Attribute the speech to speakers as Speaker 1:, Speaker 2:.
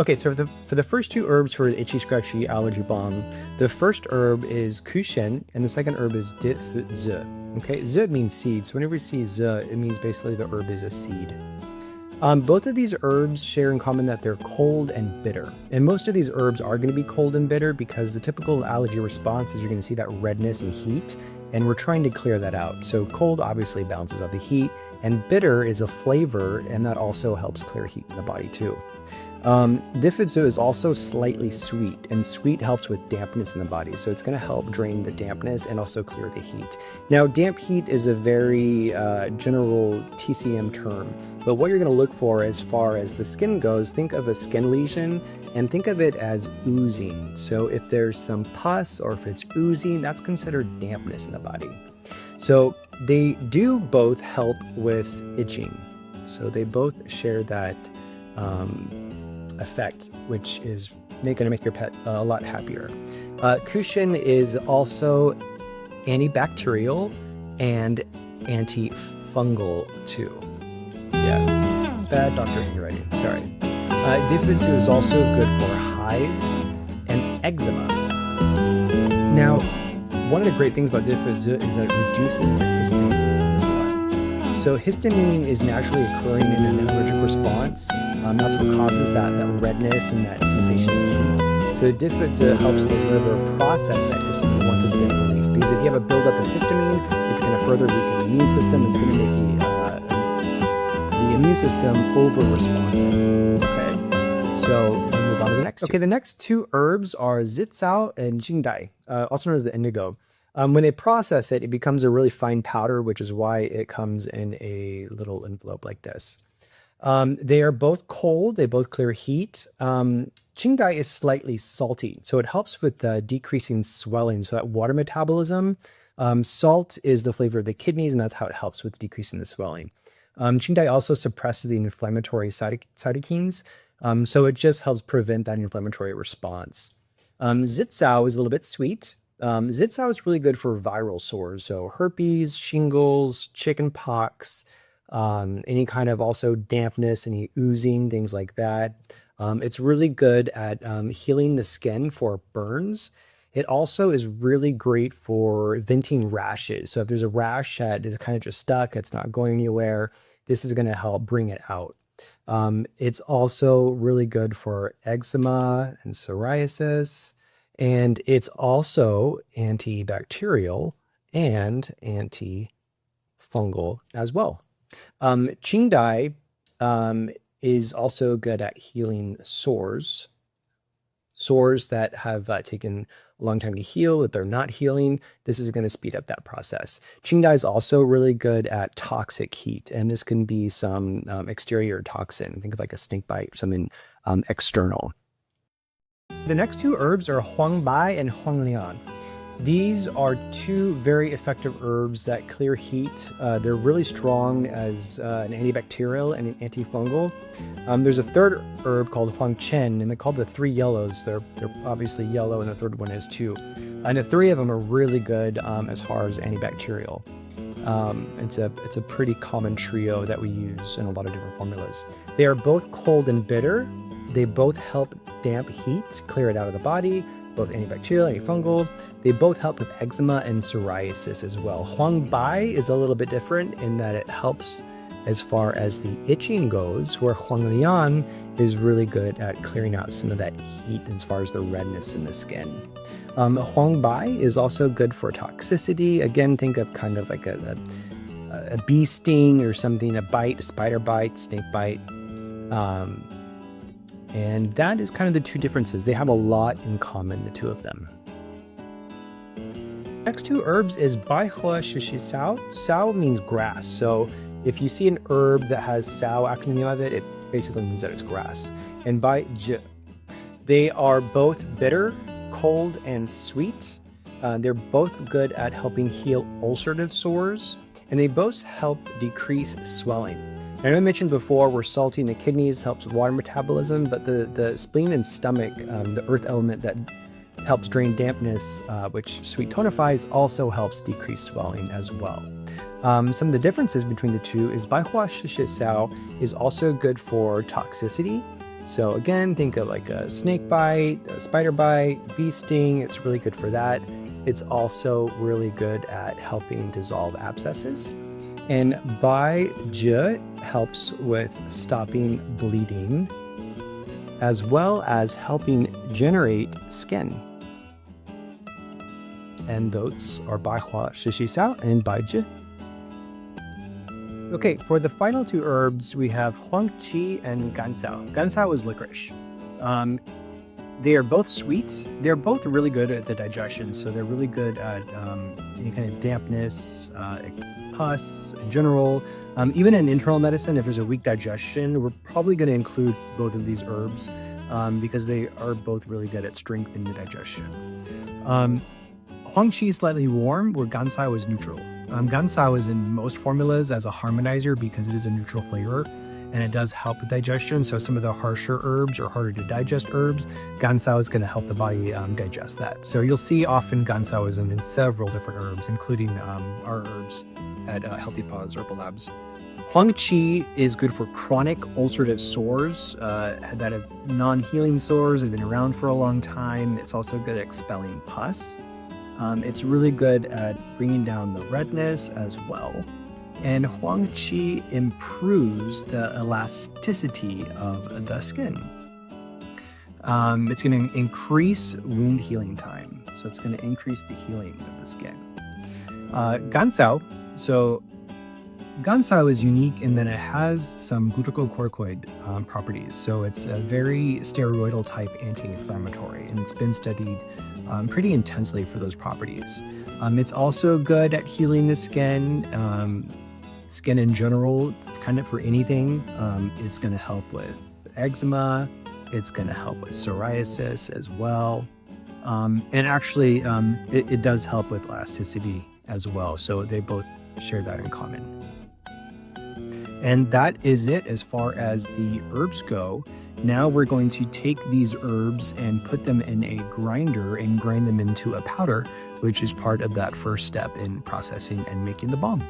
Speaker 1: Okay, so for the first two herbs for the itchy scratchy allergy balm, the first herb is kushen and the second herb is ditfze. Okay, ze means seed. So whenever you see ze, it means basically the herb is a seed. Both of these herbs share in common that they're cold and bitter. And most of these herbs are going to be cold and bitter because the typical allergy response is you're going to see that redness and heat, and we're trying to clear that out. So cold obviously balances out the heat, and bitter is a flavor, and that also helps clear heat in the body too. Diffidzu is also slightly sweet, and sweet helps with dampness in the body, so it's going to help drain the dampness and also clear the heat. Now, damp heat is a very general TCM term, but what you're going to look for as far as the skin goes, think of a skin lesion and think of it as oozing. So if there's some pus or if it's oozing, that's considered dampness in the body. So they do both help with itching. So they both share that effect, which is going to make your pet a lot happier. Kushin is also antibacterial and antifungal too. Yeah, bad doctor handwriting, sorry. Diffidzu is also good for hives and eczema. Now, one of the great things about Diffidzu is that it reduces the histamine in the blood. So histamine is naturally occurring in an allergic response. That's what causes that redness and that sensation of heat. So Diffidzu helps the liver process that histamine once it's been released. Because if you have a buildup of histamine, it's going to further weaken the immune system. It's going to make the immune system over-responsive. Okay, so we'll move on to the next two. Okay, the next two herbs are zitzao and jingdai, also known as the indigo. When they process it, it becomes a really fine powder, which is why it comes in a little envelope like this. They are both cold, they both clear heat. Qingdai is slightly salty, so it helps with decreasing swelling, so that water metabolism. Salt is the flavor of the kidneys, and that's how it helps with decreasing the swelling. Qingdai also suppresses the inflammatory cytokines, so it just helps prevent that inflammatory response. Zitzao is a little bit sweet. Zitzao is really good for viral sores, so herpes, shingles, chicken pox, any kind of also dampness, any oozing, things like that. It's really good at healing the skin for burns. It also is really great for venting rashes. So if there's a rash that is kind of just stuck, it's not going anywhere, this is going to help bring it out. It's also really good for eczema and psoriasis, and it's also antibacterial and antifungal as well. Qingdai is also good at healing sores that have taken a long time to heal. If they're not healing, this is going to speed up that process. Qingdai is also really good at toxic heat, and this can be some exterior toxin. Think of like a snake bite or something external. The next two herbs are huangbai and huanglian. These are two very effective herbs that clear heat. They're really strong as an antibacterial and an antifungal. There's a third herb called huangchen, and they're called the three yellows. They're obviously yellow, and the third one is too. And the three of them are really good as far as antibacterial. It's a pretty common trio that we use in a lot of different formulas. They are both cold and bitter. They both help damp heat, clear it out of the body. Both antibacterial, antifungal. They both help with eczema and psoriasis as well. Huangbai is a little bit different in that it helps as far as the itching goes, where huanglian is really good at clearing out some of that heat as far as the redness in the skin. Huangbai is also good for toxicity. Again, think of kind of like a bee sting or something, a bite, a spider bite, snake bite. And that is kind of the two differences. They have a lot in common, the two of them. Next two herbs is baihua shishi sao. Sao means grass. So if you see an herb that has sao after the name of it, it basically means that it's grass. And bai ji. They are both bitter, cold, and sweet. They're both good at helping heal ulcerative sores, and they both help decrease swelling. I know I mentioned before where salty in the kidneys helps with water metabolism, but the spleen and stomach, the earth element that helps drain dampness, which sweet tonifies, also helps decrease swelling as well. Some of the differences between the two is baihua shishi sao is also good for toxicity. So again, think of like a snake bite, a spider bite, bee sting. It's really good for that. It's also really good at helping dissolve abscesses. And Bai Zhi helps with stopping bleeding, as well as helping generate skin. And those are Bai Hua Shishi Sao and Bai Zhi. Okay, for the final two herbs, we have Huang Qi and Gansao. Gansao is licorice. They are both sweet. They're both really good at the digestion, so they're really good at any kind of dampness, pus in general. Even in internal medicine, if there's a weak digestion, we're probably going to include both of these herbs because they are both really good at strengthening the digestion. Huang Qi is slightly warm, where Gansao is neutral. Gansao is in most formulas as a harmonizer because it is a neutral flavor and it does help with digestion. So some of the harsher herbs or harder to digest herbs, Gansao is going to help the body digest that. So you'll see often Gansao is in several different herbs, including our herbs at Healthy Paws Herbal Labs. Huang Qi is good for chronic ulcerative sores that have non-healing sores that have been around for a long time. It's also good at expelling pus. It's really good at bringing down the redness as well. And Huang Qi improves the elasticity of the skin. It's going to increase wound healing time. So it's going to increase the healing of the skin. Gansao. So Gansao is unique in that it has some glucocorticoid properties. So it's a very steroidal type anti-inflammatory, and it's been studied pretty intensely for those properties. It's also good at healing the skin, skin in general, kind of for anything. It's going to help with eczema. It's going to help with psoriasis as well. And actually, it does help with elasticity as well. So they both share that in common. And that is it as far as the herbs go. Now we're going to take these herbs and put them in a grinder and grind them into a powder, which is part of that first step in processing and making the balm.